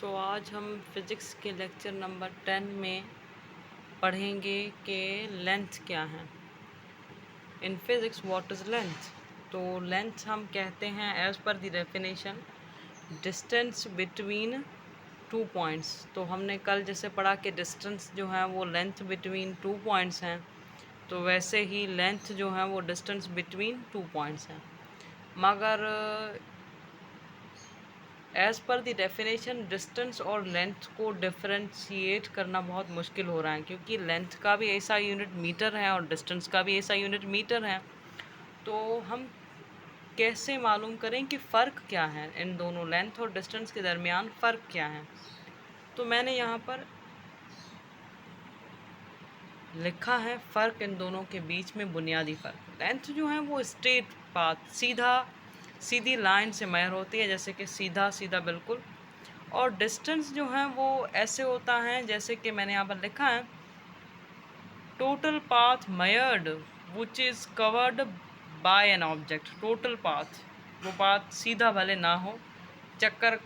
आज हम फिज़िक्स के लेक्चर नंबर 10 में पढ़ेंगे कि लेंथ क्या है। In physics what is length. तो लेंथ हम कहते हैं as per the definition distance between two points. तो हमने कल जैसे पढ़ा कि डिस्टेंस जो है वो लेंथ बिटवीन टू पॉइंट्स हैं, तो वैसे ही लेंथ जो है वो डिस्टेंस बिटवीन टू पॉइंट्स हैं। मगर as per the definition distance और लेंथ को डिफरेंशिएट करना बहुत मुश्किल हो रहा है, क्योंकि लेंथ का भी ऐसा यूनिट मीटर है और डिस्टेंस का भी ऐसा यूनिट मीटर है। तो हम कैसे मालूम करें कि फ़र्क क्या है इन दोनों लेंथ और डिस्टेंस के दरमियान फ़र्क क्या है। तो मैंने यहाँ पर लिखा है फ़र्क इन दोनों के बीच में बुनियादी फ़र्क। लेंथ जो है वो स्ट्रेट पाथ, सीधी लाइन से मेजर होती है, जैसे कि सीधा सीधा बिल्कुल। और डिस्टेंस जो है वो ऐसे होता है जैसे कि मैंने यहाँ पर लिखा है total path measured which is covered by an object. Total path, वो पाथ सीधा भले ना हो, चक्कर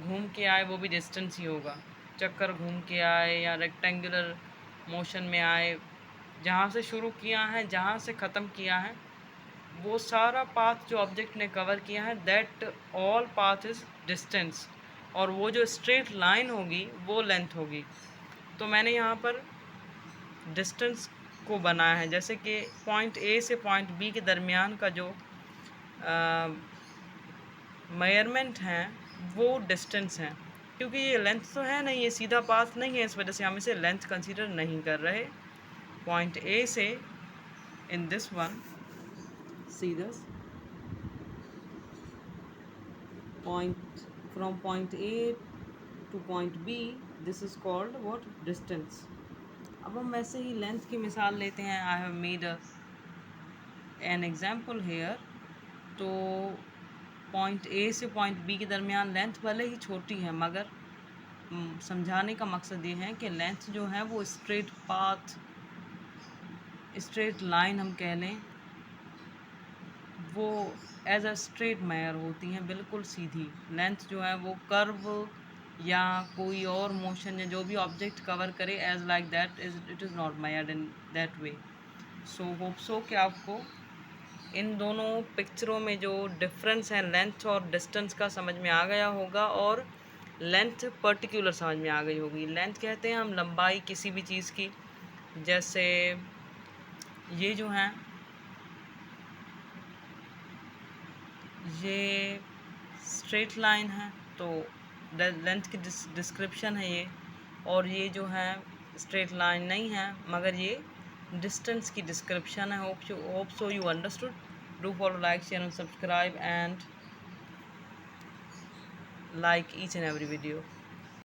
घूम के आए वो भी डिस्टेंस ही होगा। चक्कर घूम के आए या रेक्टेंगुलर मोशन में आए, जहाँ से शुरू किया है जहाँ से ख़त्म किया है, वो सारा पाथ जो ऑब्जेक्ट ने कवर किया है, that all path is distance. और वो जो स्ट्रेट लाइन होगी वो लेंथ होगी। तो मैंने यहाँ पर डिस्टेंस को बनाया है जैसे कि पॉइंट ए से पॉइंट बी के दरमियान का जो मेजरमेंट है वो डिस्टेंस है, क्योंकि ये लेंथ तो है नहीं, ये सीधा पाथ नहीं है, इस वजह से हम इसे लेंथ कंसीडर नहीं कर रहे। पॉइंट ए से in this one see this point from point A to point B, this is called what, distance। अब हम वैसे ही लेंथ की मिसाल लेते हैं। I have made an example hair. तो पॉइंट ए से पॉइंट बी के दरमियान लेंथ भले ही छोटी है, मगर समझाने का मकसद ये है कि लेंथ जो है वो स्ट्रेट पाथ, स्ट्रेट लाइन हम कह लें, वो एज अ स्ट्रेट मेजर होती हैं, बिल्कुल सीधी। लेंथ जो है वो कर्व या कोई और मोशन या जो भी ऑब्जेक्ट कवर करे as like that it is not measured in that way. So hope so कि आपको इन दोनों पिक्चरों में जो डिफरेंस है लेंथ और डिस्टेंस का समझ में आ गया होगा, और लेंथ पर्टिकुलर समझ में आ गई होगी। लेंथ कहते हैं हम लंबाई किसी भी चीज़ की, जैसे ये जो हैं, ये स्ट्रेट लाइन है तो लेंथ की डिस्क्रिप्शन है ये, और ये जो है स्ट्रेट लाइन नहीं है मगर ये डिस्टेंस की डिस्क्रिप्शन है। Hope so you understood. Do follow, like, share and subscribe and like each and every video.